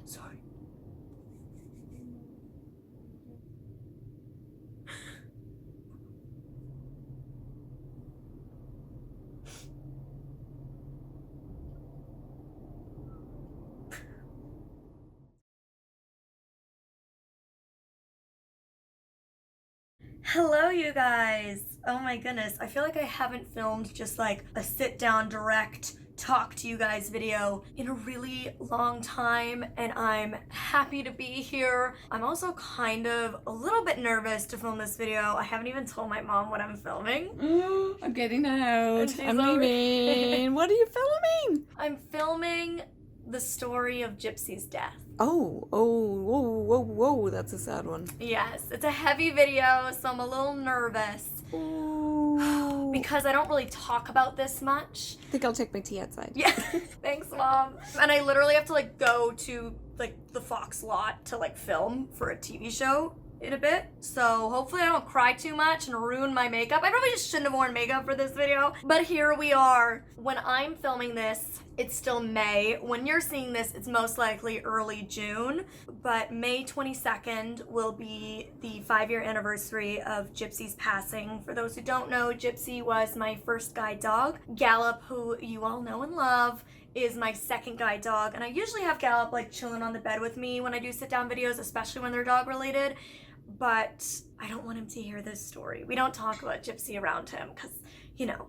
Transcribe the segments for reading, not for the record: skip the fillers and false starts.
Sorry. Hello, you guys. Oh my goodness. I feel like I haven't filmed just like a sit down direct talk to you guys video in a really long time, and I'm happy to be here. I'm also kind of a little bit nervous to film this video. I haven't even told my mom what I'm filming. I'm getting out. I'm over- leaving. What are you filming? I'm filming the story of Gypsy's death. Whoa, that's a sad one. Yes, it's a heavy video, so I'm a little nervous. Ooh. Because I don't really talk about this much. I think I'll take my tea outside. Yeah, thanks, Mom. And I literally have to like go to like the Fox lot to like film for a TV show in a bit. So hopefully I don't cry too much and ruin my makeup. I probably just shouldn't have worn makeup for this video, but here we are. When I'm filming this, it's still May. When you're seeing this, it's most likely early June, but May 22nd will be the 5-year anniversary of Gypsy's passing. For those who don't know, Gypsy was my first guide dog. Gallop, who you all know and love, is my second guide dog, and I usually have Gallop like chilling on the bed with me when I do sit down videos, especially when they're dog related, but I don't want him to hear this story. We don't talk about Gypsy around him because, you know,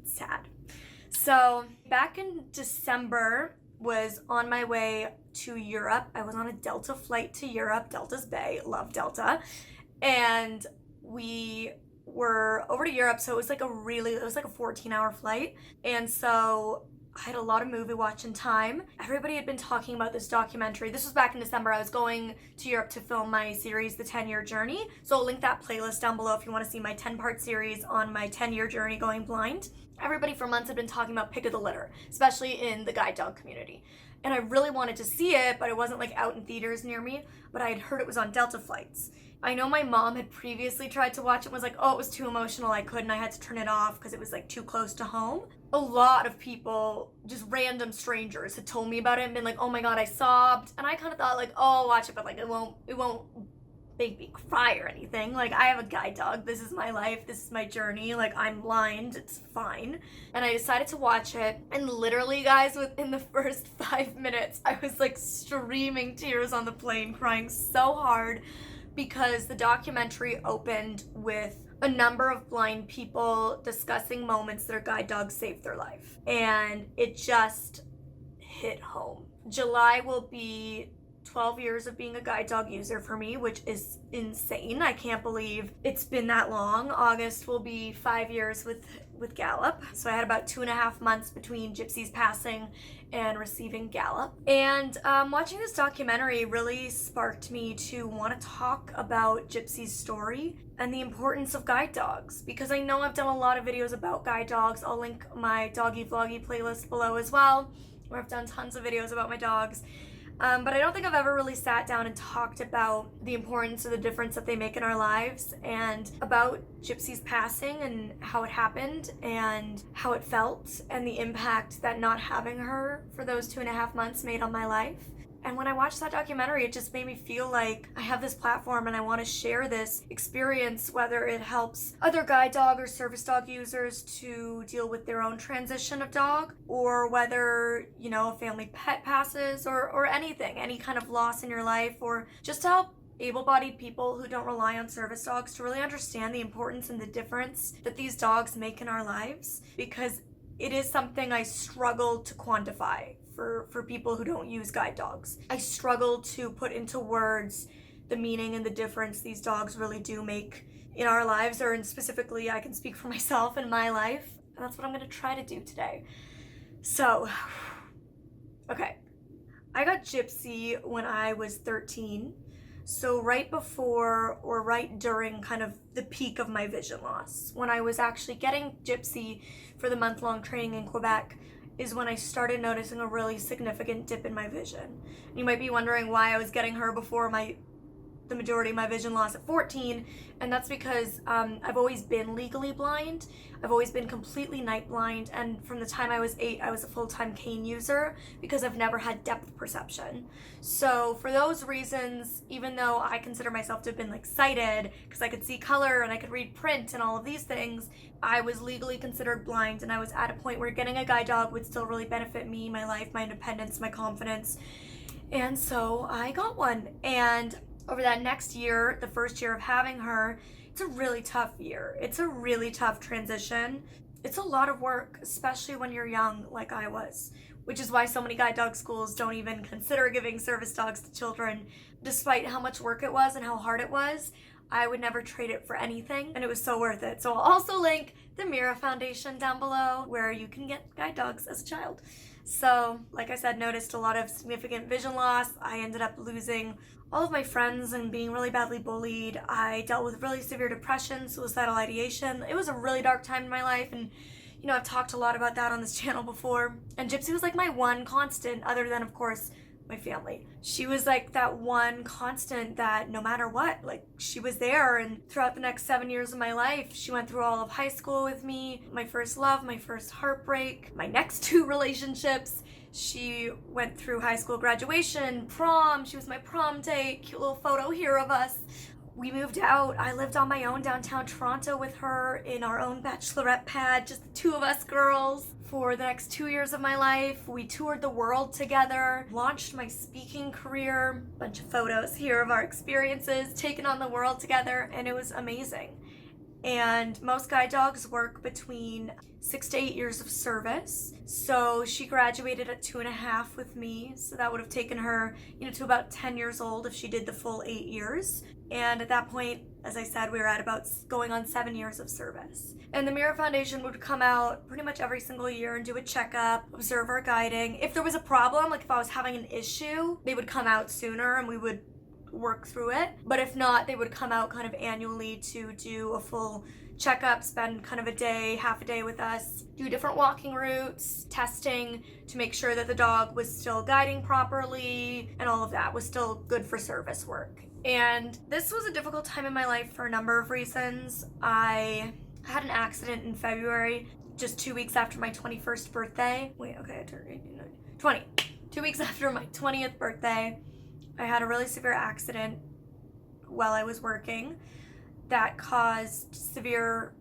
it's sad. So back in December, was on my way to Europe. I was on a Delta flight to Europe. Delta's Bay, love Delta. And we were over to Europe, so it was like a 14-hour flight. And so I had a lot of movie watching time. Everybody had been talking about this documentary. This was back in December. I was going to Europe to film my series, The 10-Year Journey. So I'll link that playlist down below if you want to see my 10-part series on my 10-year journey going blind. Everybody for months had been talking about Pick of the Litter, especially in the guide dog community. And I really wanted to see it, but it wasn't like out in theaters near me, but I had heard it was on Delta flights. I know my mom had previously tried to watch it and was like, oh, it was too emotional, I couldn't, I had to turn it off because it was like too close to home. A lot of people, just random strangers, had told me about it and been like, oh my god, I sobbed. And I kind of thought like, oh, I'll watch it, but like it won't make me cry or anything. Like, I have a guide dog, this is my life, this is my journey, like I'm blind, it's fine. And I decided to watch it, and literally guys, within the first 5 minutes I was like streaming tears on the plane, crying so hard, because the documentary opened with a number of blind people discussing moments their guide dog saved their life, and it just hit home. July will be 12 years of being a guide dog user for me, which is insane. I can't believe it's been that long. August will be 5 years with Gallop. So I had about 2.5 months between Gypsy's passing and receiving Gallop. And watching this documentary really sparked me to want to talk about Gypsy's story and the importance of guide dogs, because I know I've done a lot of videos about guide dogs. I'll link my doggy vloggy playlist below as well, where I've done tons of videos about my dogs. But I don't think I've ever really sat down and talked about the importance or the difference that they make in our lives, and about Gypsy's passing and how it happened and how it felt and the impact that not having her for those 2.5 months made on my life. And when I watched that documentary, it just made me feel like I have this platform and I want to share this experience, whether it helps other guide dog or service dog users to deal with their own transition of dog, or whether, you know, a family pet passes, or anything, any kind of loss in your life, or just to help able-bodied people who don't rely on service dogs to really understand the importance and the difference that these dogs make in our lives, because it is something I struggle to quantify for people who don't use guide dogs. I struggle to put into words the meaning and the difference these dogs really do make in our lives, or in specifically, I can speak for myself in my life, and that's what I'm gonna try to do today. So, okay, I got Gypsy when I was 13, so right before or right during kind of the peak of my vision loss. When I was actually getting Gypsy for the month-long training in Quebec is when I started noticing a really significant dip in my vision. You might be wondering why I was getting her before my the majority of my vision loss at 14, and that's because I've always been legally blind. I've always been completely night blind, and from the time I was 8, I was a full-time cane user because I've never had depth perception. So for those reasons, even though I consider myself to have been like sighted because I could see color and I could read print and all of these things, I was legally considered blind, and I was at a point where getting a guide dog would still really benefit me, my life, my independence, my confidence. And so I got one. And over that next year, the first year of having her, it's a really tough year. It's a really tough transition. It's a lot of work, especially when you're young like I was, which is why so many guide dog schools don't even consider giving service dogs to children. Despite how much work it was and how hard it was, I would never trade it for anything, and it was so worth it. So I'll also link the Mira Foundation down below where you can get guide dogs as a child. So, like I said, noticed a lot of significant vision loss. I ended up losing all of my friends and being really badly bullied. I dealt with really severe depression, suicidal ideation. It was a really dark time in my life, and you know, I've talked a lot about that on this channel before. And Gypsy was like my one constant, other than, of course, my family. She was like that one constant that no matter what, like she was there. And throughout the next 7 years of my life, she went through all of high school with me, my first love, my first heartbreak, my next 2 relationships. She went through high school graduation, prom. She was my prom date. Cute little photo here of us. We moved out. I lived on my own downtown Toronto with her in our own bachelorette pad, just the 2 of us girls. For the next 2 years of my life, we toured the world together, launched my speaking career, bunch of photos here of our experiences, taken on the world together, and it was amazing. And most guide dogs work between 6 to 8 years of service. So she graduated at 2.5 with me. So that would have taken her, to about 10 years old if she did the full 8 years. And at that point, as I said, we were at about going on 7 years of service. And the Mira Foundation would come out pretty much every single year and do a checkup, observe our guiding. If there was a problem, like if I was having an issue, they would come out sooner and we would work through it. But if not, they would come out kind of annually to do a full checkup, spend kind of a day, half a day with us, do different walking routes, testing to make sure that the dog was still guiding properly and all of that was still good for service work. And this was a difficult time in my life for a number of reasons. I had an accident in February, just 2 weeks after my 21st birthday. I turned 18, 20. 2 weeks after my 20th birthday, I had a really severe accident while I was working that caused severe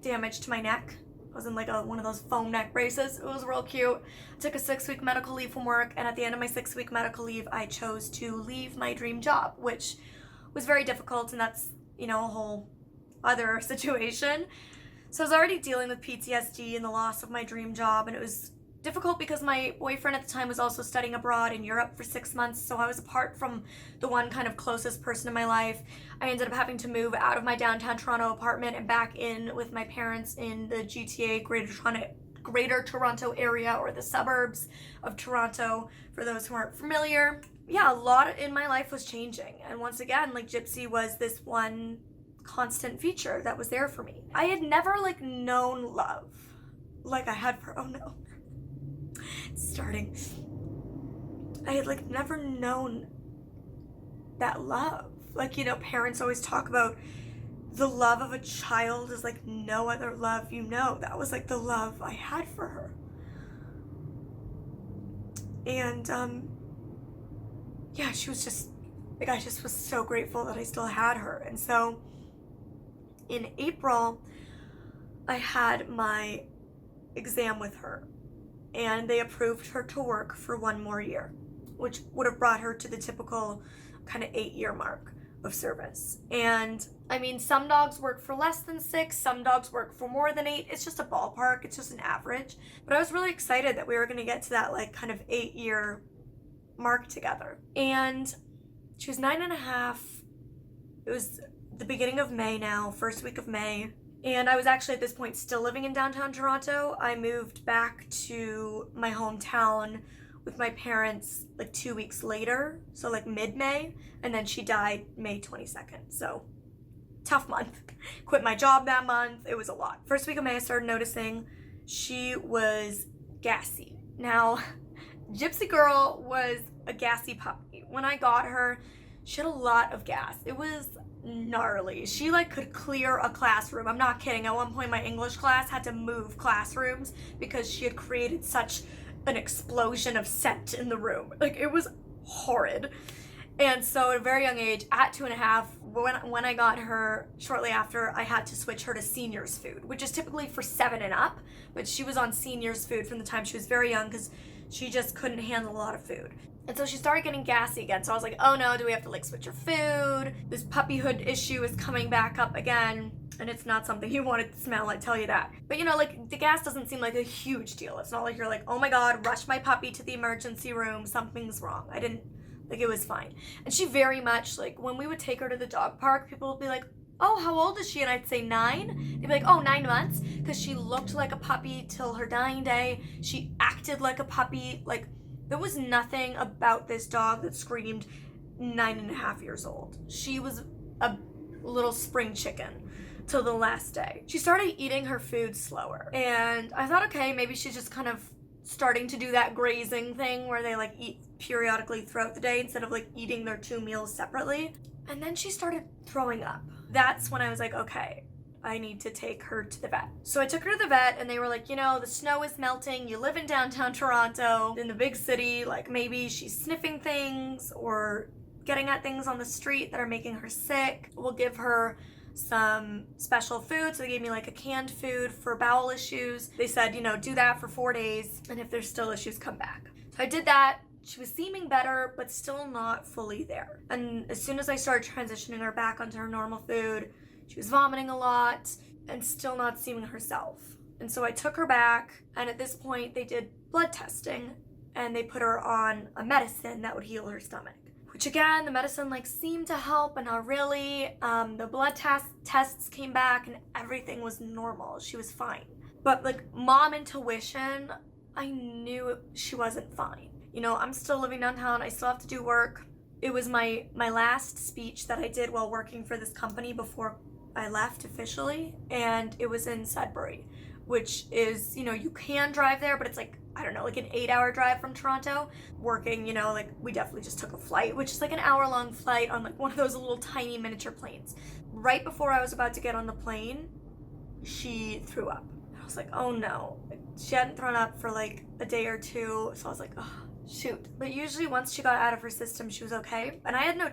damage to my neck. I was in like one of those foam neck braces. It was real cute. I took a 6-week medical leave from work, and at the end of my 6-week medical leave, I chose to leave my dream job, which was very difficult, and that's, a whole other situation. So I was already dealing with PTSD and the loss of my dream job, and it was difficult because my boyfriend at the time was also studying abroad in Europe for 6 months, so I was apart from the one kind of closest person in my life. I ended up having to move out of my downtown Toronto apartment and back in with my parents in the GTA, Greater Toronto area, or the suburbs of Toronto, for those who aren't familiar. Yeah, a lot in my life was changing, and once again, like Gypsy was this one constant feature that was there for me. I had never known love like I had for, it's starting. I had never known that love. Parents always talk about the love of a child is like no other love That was the love I had for her. And she was just I just was so grateful that I still had her. And so in April, I had my exam with her, and they approved her to work for 1 more year, which would have brought her to the typical kind of 8-year mark of service. And some dogs work for less than 6, some dogs work for more than 8. It's just a ballpark, it's just an average. But I was really excited that we were going to get to that kind of 8-year mark together. And she was 9.5. It was the beginning of May now, first week of May. And I was actually at this point still living in downtown Toronto. I moved back to my hometown with my parents 2 weeks later, so mid-May, and then she died May 22nd. So tough month. Quit my job that month. It was a lot. First week of May, I started noticing she was gassy. Now, Gypsy girl was a gassy puppy. When I got her, She had a lot of gas. It was gnarly. She like could clear a classroom. I'm not kidding. At one point my English class had to move classrooms because she had created such an explosion of scent in the room. Like, it was horrid. And so at a very young age, at 2.5, when I got her shortly after, I had to switch her to seniors food, which is typically for 7 and up, but she was on seniors food from the time she was very young because she just couldn't handle a lot of food. And so she started getting gassy again. So I was like, oh no, do we have to like switch her food? This puppyhood issue is coming back up again. And it's not something you want to smell, I tell you that. But you know, like, the gas doesn't seem like a huge deal. It's not like you're like, oh my God, rush my puppy to the emergency room, something's wrong. Like, it was fine. And she very much, like, when we would take her to the dog park, people would be like, oh, how old is she? And I'd say 9. They'd be like, oh, 9 months? Because she looked like a puppy till her dying day. She acted like a puppy. Like, there was nothing about this dog that screamed 9.5 years old. She was a little spring chicken till the last day. She started eating her food slower. And I thought, okay, maybe she's just kind of starting to do that grazing thing where they like eat periodically throughout the day instead of like eating their 2 meals separately. And then she started throwing up. That's when I was like, okay, I need to take her to the vet. So I took her to the vet and they were like, you know, the snow is melting. You live in downtown Toronto, in the big city. Like, maybe she's sniffing things or getting at things on the street that are making her sick. We'll give her some special food. So they gave me like a canned food for bowel issues. They said, you know, do that for 4 days. And if there's still issues, come back. So I did that. She was seeming better, but still not fully there. And as soon as I started transitioning her back onto her normal food, she was vomiting a lot and still not seeming herself. And so I took her back, and at this point they did blood testing and they put her on a medicine that would heal her stomach. Which again, the medicine like seemed to help, but not really. The blood tests came back and everything was normal. She was fine. But like, mom intuition, I knew she wasn't fine. You know, I'm still living downtown. I still have to do work. It was my last speech that I did while working for this company before I left officially, and it was in Sudbury, which is, you know, you can drive there, but it's like, I don't know, like an 8-hour drive from Toronto. Working, you know, like, we definitely just took a flight, which is like an hour-long flight on like one of those little tiny miniature planes. Right before I was about to get on the plane, she threw up. I was like, oh no. Like, she hadn't thrown up for like a day or two, so I was like, oh, shoot. But usually once she got out of her system, she was okay. And I had no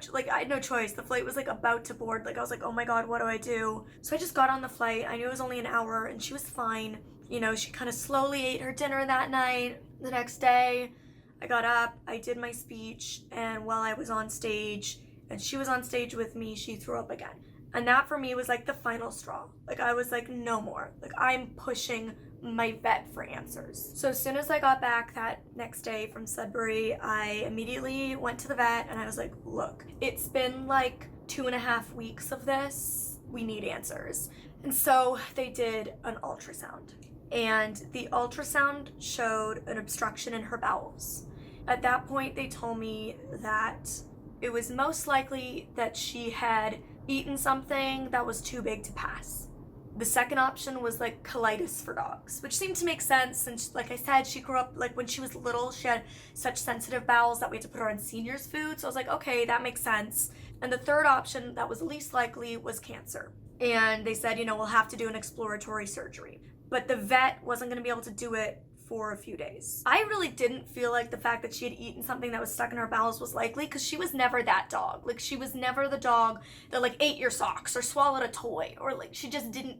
choice. The flight was like about to board. Like, I was like, oh my God, what do I do? So I just got on the flight. I knew it was only an hour and she was fine. You know, she kind of slowly ate her dinner that night. The next day, I got up, I did my speech, and while I was on stage, and she was on stage with me, she threw up again. And that for me was like the final straw. Like, I was like, no more. Like, I'm pushing my vet for answers. So as soon as I got back that next day from Sudbury, I immediately went to the vet and I was like, look, it's been like 2.5 weeks of this. We need answers. And so they did an ultrasound. And the ultrasound showed an obstruction in her bowels. At that point, they told me that it was most likely that she had eaten something that was too big to pass. The second option was like colitis for dogs, which seemed to make sense since, like I said, she grew up, like when she was little, she had such sensitive bowels that we had to put her on seniors food. So I was like, okay, that makes sense. And the third option that was least likely was cancer. And they said, you know, we'll have to do an exploratory surgery. But the vet wasn't going to be able to do it for a few days. I really didn't feel like the fact that she had eaten something that was stuck in her bowels was likely, because she was never that dog. Like, she was never the dog that like ate your socks or swallowed a toy, or like, she just didn't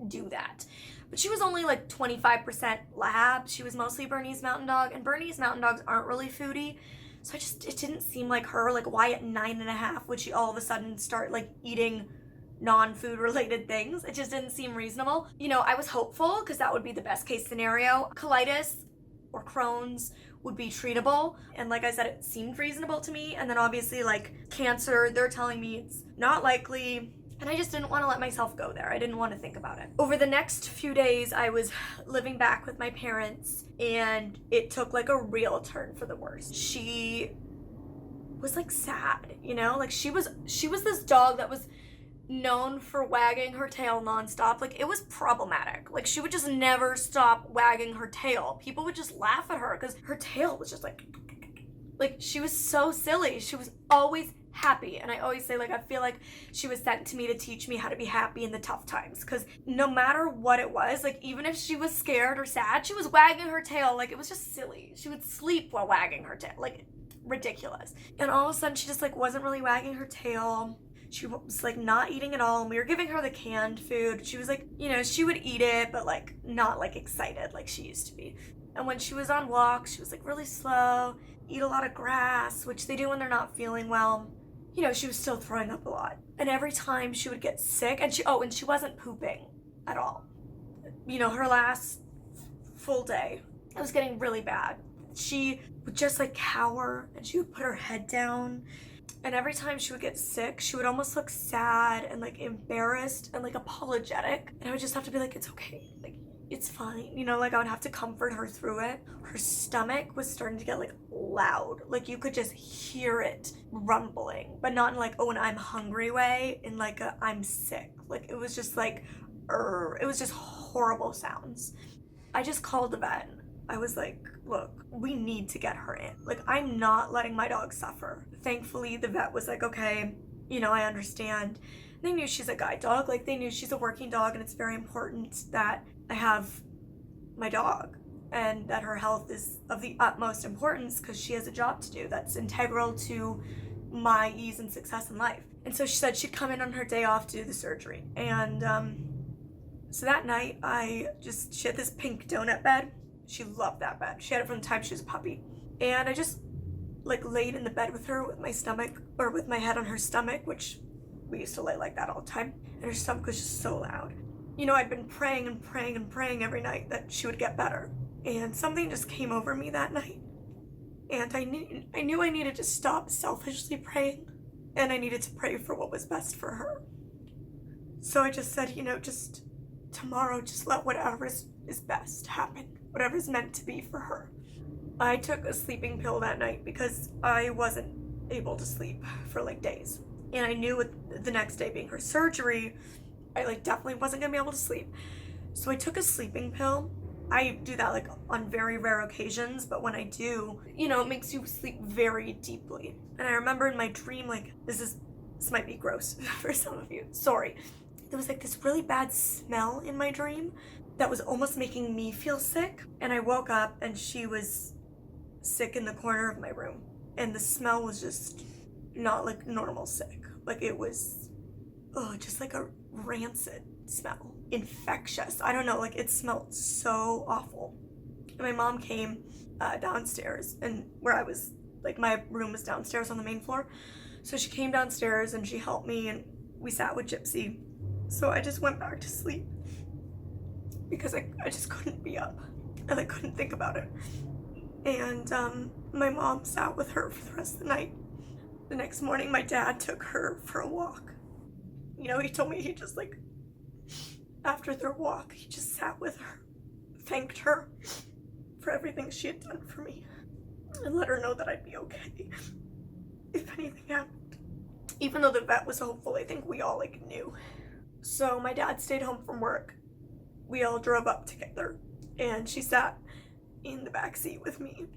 do that. But she was only like 25% lab. She was mostly Bernese Mountain Dog, and Bernese Mountain Dogs aren't really foodie. So it didn't seem like her. Like, why at 9.5 would she all of a sudden start like eating non-food related things? It just didn't seem reasonable. You know, I was hopeful because that would be the best case scenario. Colitis or Crohn's would be treatable, and like I said, it seemed reasonable to me. And then obviously like cancer, they're telling me it's not likely, and I just didn't want to let myself go there. I didn't want to think about it. Over the next few days, I was living back with my parents, and it took like a real turn for the worse. She was like sad, you know, like she was this dog that was known for wagging her tail nonstop. Like, it was problematic. Like, she would just never stop wagging her tail. People would just laugh at her because her tail was just like she was so silly. She was always happy. And I always say, like, I feel like she was sent to me to teach me how to be happy in the tough times, because no matter what it was, like, even if she was scared or sad, she was wagging her tail. Like, it was just silly. She would sleep while wagging her tail, like, ridiculous. And all of a sudden she just like wasn't really wagging her tail. She was like not eating at all, and we were giving her the canned food. She was like, you know, she would eat it, but like not like excited like she used to be. And when she was on walks, she was like really slow, eat a lot of grass, which they do when they're not feeling well. You know, she was still throwing up a lot. And every time she would get sick, and she wasn't pooping at all. You know, her last full day, it was getting really bad. She would just like cower, and she would put her head down. And every time she would get sick, she would almost look sad and like embarrassed and like apologetic. And I would just have to be like, it's okay. Like, it's fine. You know, like I would have to comfort her through it. Her stomach was starting to get like loud. Like you could just hear it rumbling, but not in like, oh, an I'm hungry way, in like a I'm sick. Like it was just like, it was just horrible sounds. I just called the vet. I was like, look, we need to get her in. Like, I'm not letting my dog suffer. Thankfully, the vet was like, okay, you know, I understand. They knew she's a guide dog. Like, they knew she's a working dog, and it's very important that I have my dog and that her health is of the utmost importance, because she has a job to do that's integral to my ease and success in life. And so she said she'd come in on her day off to do the surgery. And so that night, she had this pink donut bed. She loved that bed. She had it from the time she was a puppy. And I just like laid in the bed with her with my head on her stomach, which we used to lay like that all the time. And her stomach was just so loud. You know, I'd been praying and praying and praying every night that she would get better. And something just came over me that night. And I knew I needed to stop selfishly praying, and I needed to pray for what was best for her. So I just said, you know, just tomorrow, just let whatever is best happen. Whatever's meant to be for her. I took a sleeping pill that night because I wasn't able to sleep for like days. And I knew with the next day being her surgery, I like definitely wasn't gonna be able to sleep. So I took a sleeping pill. I do that like on very rare occasions, but when I do, you know, it makes you sleep very deeply. And I remember in my dream, like, this might be gross for some of you, sorry. There was like this really bad smell in my dream that was almost making me feel sick. And I woke up and she was sick in the corner of my room. And the smell was just not like normal sick. Like it was, just like a rancid smell. Infectious. I don't know, like it smelled so awful. And my mom came downstairs, and where I was, like my room was downstairs on the main floor. So she came downstairs and she helped me, and we sat with Gypsy. So I just went back to sleep, because I just couldn't be up, and I couldn't think about it. And my mom sat with her for the rest of the night. The next morning, my dad took her for a walk. You know, he told me he just like, after their walk, he just sat with her, thanked her for everything she had done for me, and let her know that I'd be okay if anything happened. Even though the vet was hopeful, I think we all like knew. So my dad stayed home from work. We all drove up together, and she sat in the back seat with me.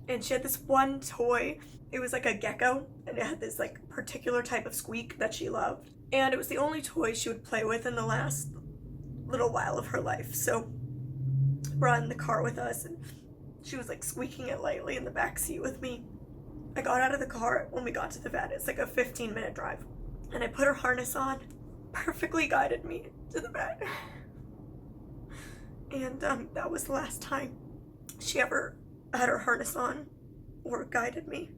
And she had this one toy. It was like a gecko, and it had this like particular type of squeak that she loved. And it was the only toy she would play with in the last little while of her life. So brought in the car with us, and she was like squeaking it lightly in the back seat with me. I got out of the car when we got to the vet. It's like a 15-minute drive. And I put her harness on, perfectly guided me to the vet. And that was the last time she ever had her harness on or guided me.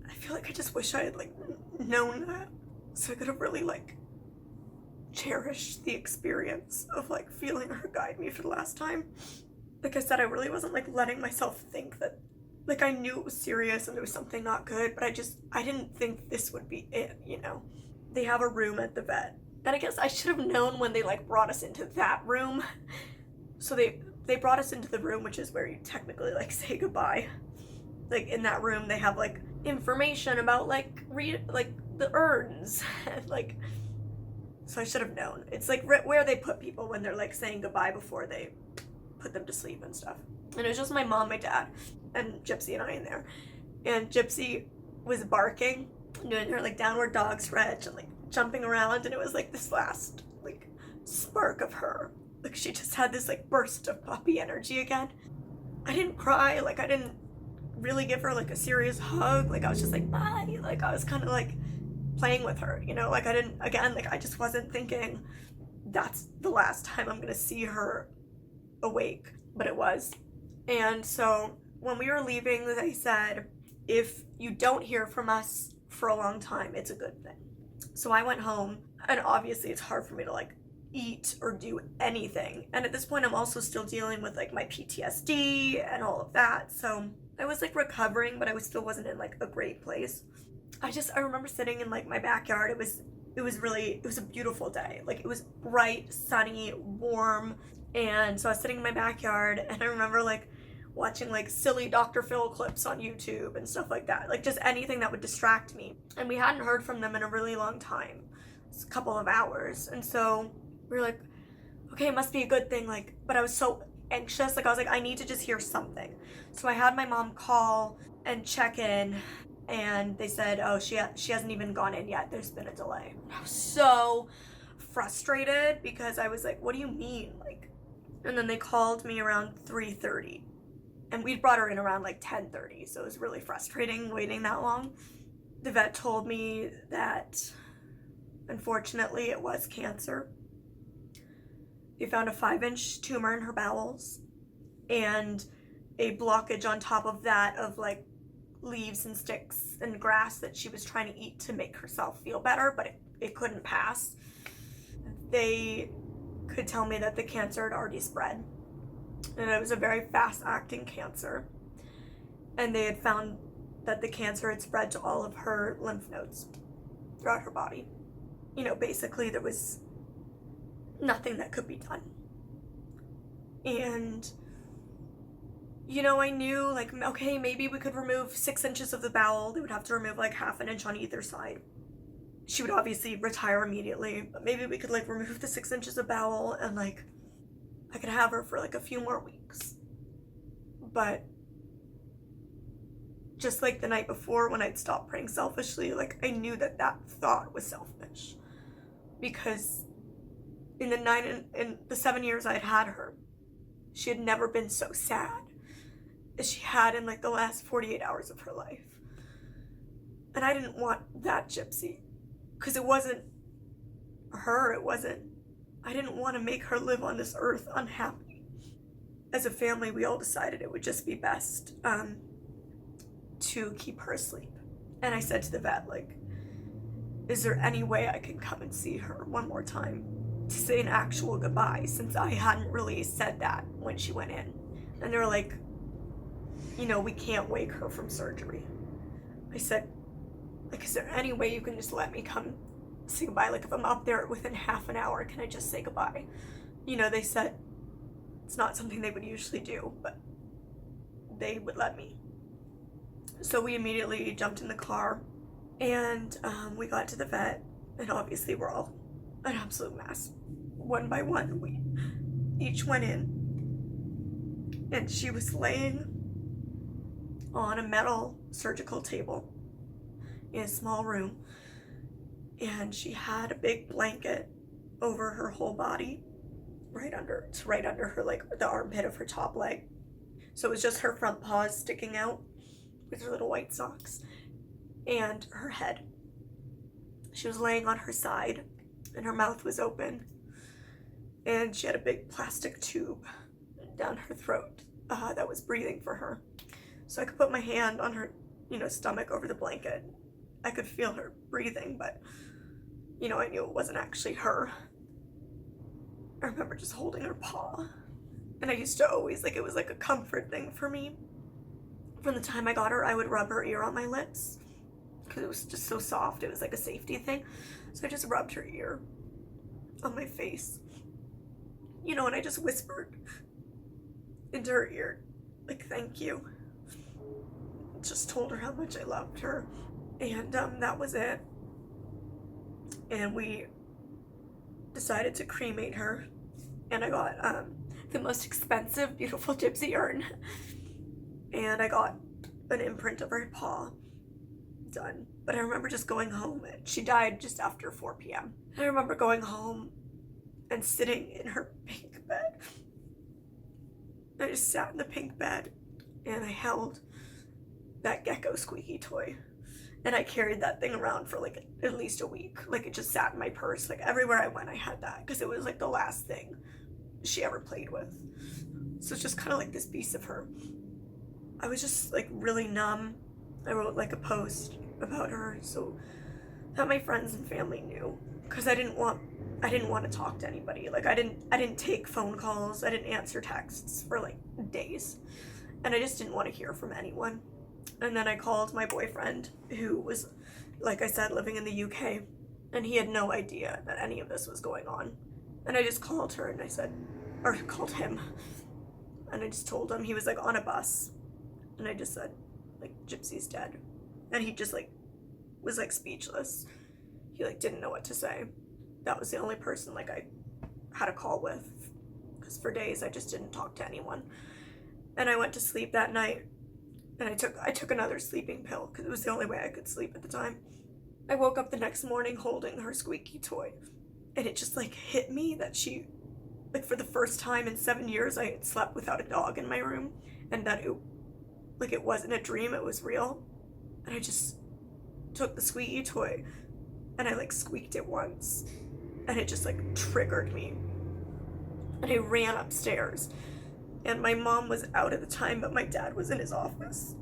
I feel like I just wish I had like known that, so I could have really like cherished the experience of like feeling her guide me for the last time. Like I said, I really wasn't like letting myself think that, like I knew it was serious and there was something not good, but I didn't think this would be it, you know. They have a room at the vet that I guess I should have known when they like brought us into that room. So they brought us into the room, which is where you technically like say goodbye. Like in that room they have like information about like the urns and like, so I should have known. It's like where they put people when they're like saying goodbye before they put them to sleep and stuff. And it was just my mom, my dad, and Gypsy and I in there. And Gypsy was barking doing her like downward dog stretch and like jumping around, and it was like this last like spark of her. Like she just had this like burst of puppy energy again. I didn't cry, like I didn't really give her like a serious hug. Like I was just like, bye. Like I was kind of like playing with her, you know, like I didn't, again, like I just wasn't thinking that's the last time I'm gonna see her awake, but it was. And so when we were leaving, they said, if you don't hear from us for a long time, it's a good thing. So I went home, and obviously it's hard for me to like eat or do anything. And at this point, I'm also still dealing with like my PTSD and all of that. So I was like recovering, but I still wasn't in like a great place. I remember sitting in like my backyard. It was a beautiful day. Like it was bright, sunny, warm. And so I was sitting in my backyard, and I remember like watching like silly Dr. Phil clips on YouTube and stuff like that. Like just anything that would distract me. And we hadn't heard from them in a really long time. It's a couple of hours. And so we were like, okay, it must be a good thing. Like, but I was so anxious. Like I was like, I need to just hear something. So I had my mom call and check in, and they said, oh, she hasn't even gone in yet. There's been a delay. I was so frustrated because I was like, what do you mean? Like, and then they called me around 3:30, and we brought her in around like 10:30. So it was really frustrating waiting that long. The vet told me that unfortunately it was cancer. They found a 5-inch tumor in her bowels and a blockage on top of that of like leaves and sticks and grass that she was trying to eat to make herself feel better, but it couldn't pass. They could tell me that the cancer had already spread, and it was a very fast-acting cancer, and they had found that the cancer had spread to all of her lymph nodes throughout her body. You know, basically there was nothing that could be done. And you know, I knew like, okay, maybe we could remove 6 inches of the bowel. They would have to remove like 1/2 inch on either side. She would obviously retire immediately, but maybe we could like remove the 6 inches of bowel and like I could have her for like a few more weeks. But just like the night before when I'd stopped praying selfishly, like I knew that that thought was selfish, because in the 7 years I'd had her, she had never been so sad as she had in like the last 48 hours of her life. And I didn't want that Gypsy, because it wasn't her, I didn't want to make her live on this earth unhappy. As a family, we all decided it would just be best to keep her asleep. And I said to the vet, like, is there any way I can come and see her one more time to say an actual goodbye, since I hadn't really said that when she went in? And they were like, you know, we can't wake her from surgery. I said, like, is there any way you can just let me come say goodbye? Like, if I'm up there within half an hour, can I just say goodbye? You know, they said it's not something they would usually do, but they would let me. So we immediately jumped in the car, and we got to the vet, and obviously we're all an absolute mess. One by one, we each went in, and she was laying on a metal surgical table in a small room, and she had a big blanket over her whole body, right under her, like the armpit of her top leg. So it was just her front paws sticking out with her little white socks, and her head. She was laying on her side, and her mouth was open, and she had a big plastic tube down her throat that was breathing for her. So I could put my hand on her, you know, stomach over the blanket. I could feel her breathing, but, you know, I knew it wasn't actually her. I remember just holding her paw, and I used to always, like, it was like a comfort thing for me. From the time I got her, I would rub her ear on my lips, because it was just so soft. It was like a safety thing. So I just rubbed her ear on my face, you know, and I just whispered into her ear, like, thank you. Just told her how much I loved her, and that was it. And we decided to cremate her, and I got the most expensive, beautiful Gypsy urn, and I got an imprint of her paw done. But I remember just going home. She died just after 4 p.m. I remember going home and sitting in her pink bed. I just sat in the pink bed and I held that gecko squeaky toy. And I carried that thing around for like at least a week. Like it just sat in my purse. Like everywhere I went, I had that because it was like the last thing she ever played with. So it's just kind of like this piece of her. I was just like really numb. I wrote like a post about her so that my friends and family knew, because I didn't want to talk to anybody. Like I didn't take phone calls. I didn't answer texts for like days, and I just didn't want to hear from anyone. And then I called my boyfriend, who was, like I said, living in the UK, and he had no idea that any of this was going on. And I just called her and I said, or called him, and I just told him. He was like on a bus, and I just said, like, Gypsy's dead. And he just like was like speechless. He like didn't know what to say. That was the only person like I had a call with, because for days I just didn't talk to anyone. And I went to sleep that night, and I took another sleeping pill because it was the only way I could sleep at the time. I woke up the next morning holding her squeaky toy, and it just like hit me that she, like, for the first time in 7 years, I had slept without a dog in my room, and that it wasn't a dream, it was real. And I just took the squeaky toy and I like squeaked it once, and it just like triggered me. And I ran upstairs, and my mom was out at the time, but my dad was in his office,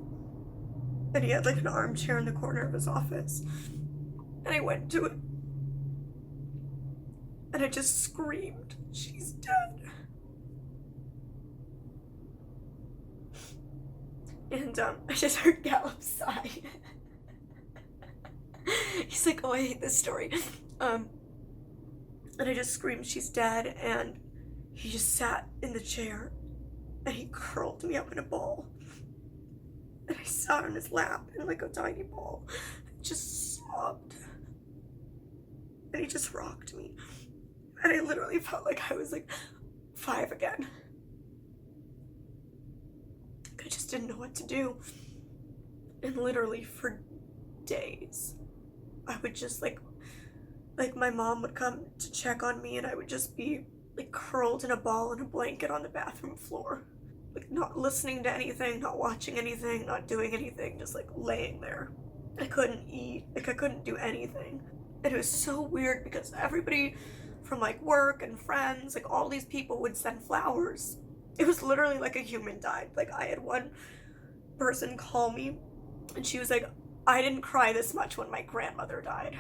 and he had like an armchair in the corner of his office. And I went to it and I just screamed, "She's dead." And I just heard Gallup sigh. He's like, "Oh, I hate this story." And I just screamed, "She's dead." And he just sat in the chair and he curled me up in a ball. And I sat on his lap in like a tiny ball and just sobbed. And he just rocked me. And I literally felt like I was like 5 again. I just didn't know what to do. And literally for days, I would just like my mom would come to check on me, and I would just be like curled in a ball in a blanket on the bathroom floor. Like not listening to anything, not watching anything, not doing anything, just like laying there. I couldn't eat, like I couldn't do anything. And it was so weird because everybody from like work and friends, like all these people would send flowers. It was literally like a human died. Like I had one person call me and she was like, "I didn't cry this much when my grandmother died."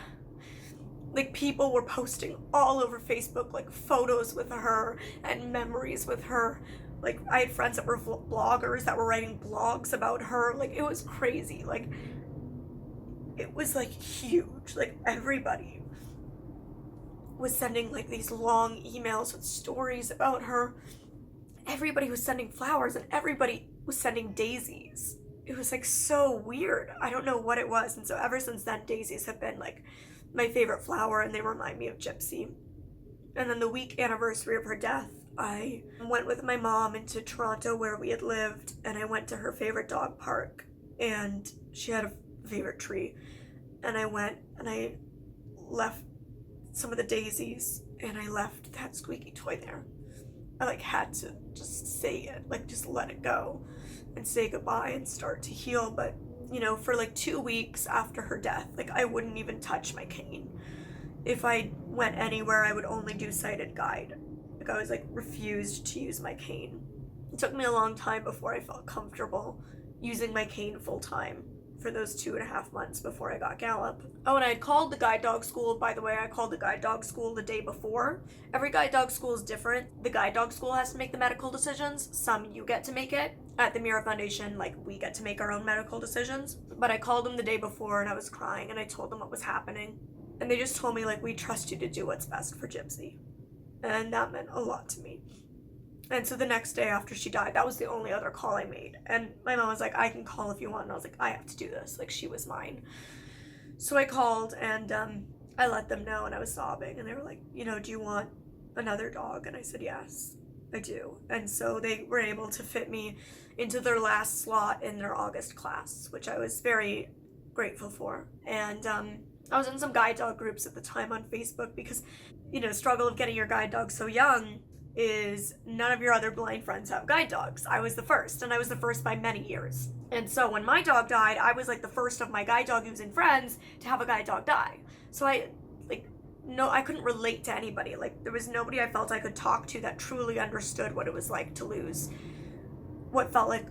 Like people were posting all over Facebook like photos with her and memories with her. Like I had friends that were bloggers that were writing blogs about her. Like it was crazy. Like it was like huge. Like everybody was sending like these long emails with stories about her. Everybody was sending flowers and everybody was sending daisies. It was like so weird. I don't know what it was. And so ever since then, daisies have been like my favorite flower, and they remind me of Gypsy. And then the week anniversary of her death, I went with my mom into Toronto where we had lived, and I went to her favorite dog park, and she had a favorite tree. And I went and I left some of the daisies, and I left that squeaky toy there. I like had to just say it, like just let it go and say goodbye and start to heal. But you know, for like 2 weeks after her death, like I wouldn't even touch my cane. If I went anywhere, I would only do sighted guide. Like I was like refused to use my cane. It took me a long time before I felt comfortable using my cane full time, for those 2.5 months before I got Gallup. Oh, and I had called the guide dog school, by the way. I called the guide dog school the day before. Every guide dog school is different. The guide dog school has to make the medical decisions. Some you get to make it. At the Mira Foundation, like, we get to make our own medical decisions. But I called them the day before and I was crying and I told them what was happening. And they just told me, like, "We trust you to do what's best for Gypsy." And that meant a lot to me. And so the next day after she died, that was the only other call I made. And my mom was like, "I can call if you want." And I was like, "I have to do this." Like, she was mine. So I called and I let them know, and I was sobbing. And they were like, "You know, do you want another dog?" And I said, "Yes, I do." And so they were able to fit me into their last slot in their August class, which I was very grateful for. And I was in some guide dog groups at the time on Facebook because, the struggle of getting your guide dog so young is none of your other blind friends have guide dogs. I was the first, and I was the first by many years. And so when my dog died, I was like the first of my guide dog using friends to have a guide dog die. So I couldn't relate to anybody. Like, there was nobody I felt I could talk to that truly understood what it was like to lose what felt like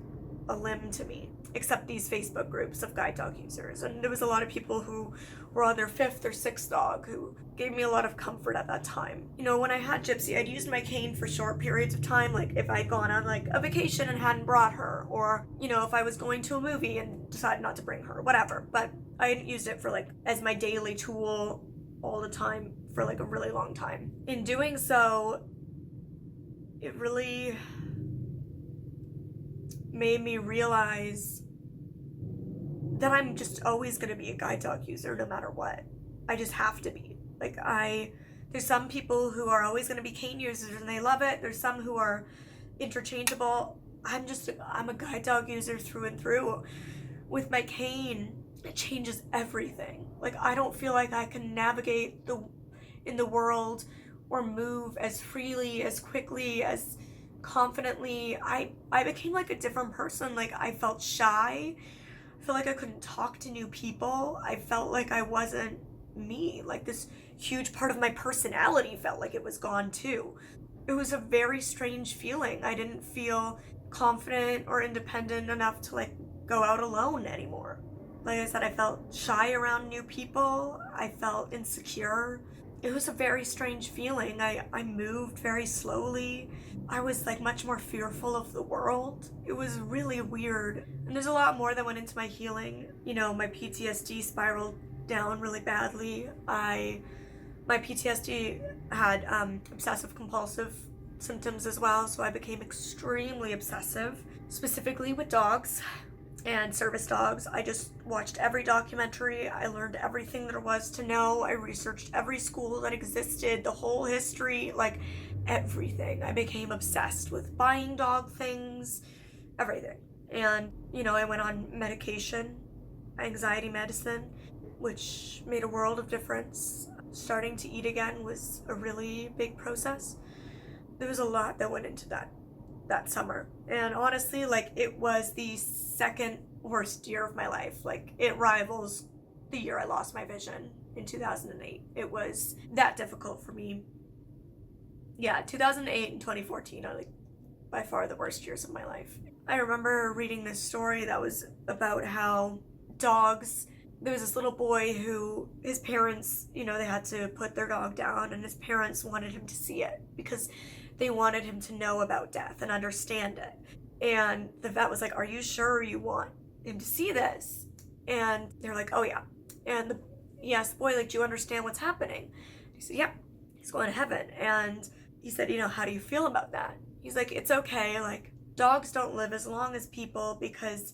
a limb to me, except these Facebook groups of guide dog users. And there was a lot of people who were on their 5th or 6th dog who gave me a lot of comfort at that time. When I had Gypsy, I'd used my cane for short periods of time, like if I'd gone on like a vacation and hadn't brought her, or, if I was going to a movie and decided not to bring her, whatever. But I hadn't used it for like as my daily tool all the time for like a really long time. In doing so, it really made me realize that I'm just always going to be a guide dog user no matter what. I just have to be. Like, there's some people who are always going to be cane users and they love it. There's some who are interchangeable. I'm a guide dog user through and through. With my cane, it changes everything. Like, I don't feel like I can navigate in the world or move as freely, as quickly, as confidently. I became like a different person. Like, I felt shy. I felt like I couldn't talk to new people. I felt like I wasn't me. Like, this huge part of my personality felt like it was gone too. It was a very strange feeling. I didn't feel confident or independent enough to like go out alone anymore. Like I said, I felt shy around new people. I felt insecure. It was a very strange feeling. I moved very slowly. I was like much more fearful of the world. It was really weird. And there's a lot more that went into my healing. My PTSD spiraled down really badly. My PTSD had obsessive compulsive symptoms as well, so I became extremely obsessive, specifically with dogs and service dogs. I just watched every documentary. I learned everything there was to know. I researched every school that existed, the whole history, like everything. I became obsessed with buying dog things, everything. And, I went on medication, anxiety medicine, which made a world of difference. Starting to eat again was a really big process. There was a lot that went into that summer. And honestly, like, it was the second worst year of my life. Like, it rivals the year I lost my vision in 2008. It was that difficult for me. Yeah, 2008 and 2014 are like by far the worst years of my life. I remember reading this story that was about how dogs, there was this little boy who his parents, they had to put their dog down, and his parents wanted him to see it because they wanted him to know about death and understand it. And the vet was like, "Are you sure you want him to see this?" And they're like, "Oh yeah." And he asked the boy, like, "Do you understand what's happening?" He said, "Yeah, he's going to heaven." And he said, "How do you feel about that?" He's like, "It's okay. Like, dogs don't live as long as people because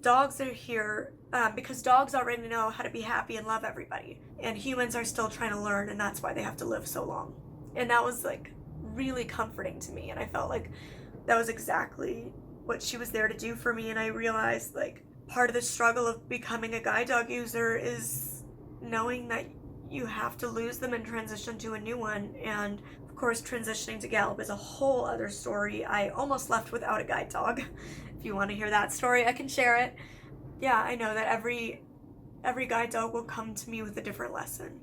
dogs are here because dogs already know how to be happy and love everybody. And humans are still trying to learn, and that's why they have to live so long." And that was like really comforting to me. And I felt like that was exactly what she was there to do for me. And I realized, like, part of the struggle of becoming a guide dog user is knowing that you have to lose them and transition to a new one. And of course, transitioning to Gallup is a whole other story. I almost left without a guide dog. If you want to hear that story, I can share it. Yeah, I know that every guide dog will come to me with a different lesson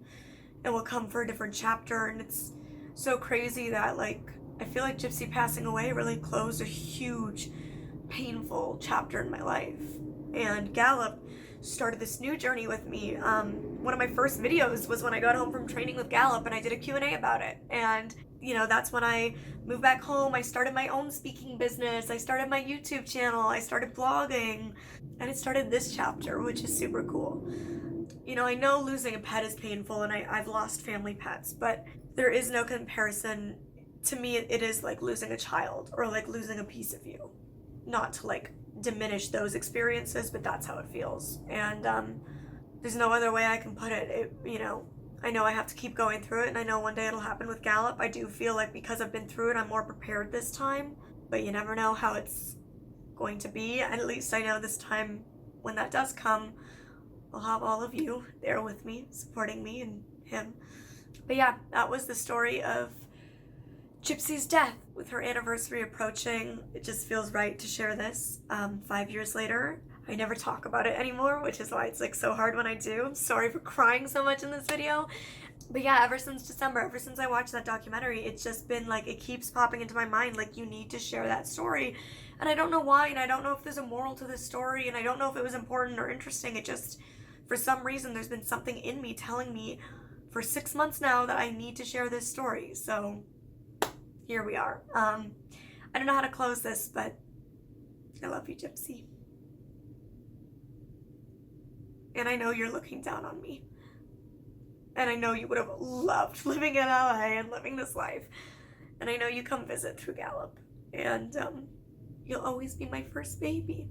and will come for a different chapter. And it's so crazy that, like, I feel like Gypsy passing away really closed a huge, painful chapter in my life. And Gallup started this new journey with me. One of my first videos was when I got home from training with Gallup, and I did a Q&A about it. And, that's when I moved back home. I started my own speaking business. I started my YouTube channel. I started blogging. And it started this chapter, which is super cool. I know losing a pet is painful, and I've lost family pets, but there is no comparison. To me, it is like losing a child or like losing a piece of you. Not to like diminish those experiences, but that's how it feels. And there's no other way I can put it. I know I have to keep going through it, and I know one day it'll happen with Gallup. I do feel like because I've been through it, I'm more prepared this time, but you never know how it's going to be. And at least I know this time when that does come, I'll have all of you there with me, supporting me and him. But yeah, that was the story of Gypsy's death. With her anniversary approaching, it just feels right to share this. 5 years later, I never talk about it anymore, which is why it's like so hard when I do. I'm sorry for crying so much in this video. But yeah, ever since December, ever since I watched that documentary, it's just been like, it keeps popping into my mind, like, you need to share that story. And I don't know why, and I don't know if there's a moral to this story, and I don't know if it was important or interesting. It just, for some reason, there's been something in me telling me for 6 months now that I need to share this story. So here we are. I don't know how to close this, but I love you, Gypsy. And I know you're looking down on me. And I know you would have loved living in LA and living this life. And I know you come visit through Gallup. And you'll always be my first baby.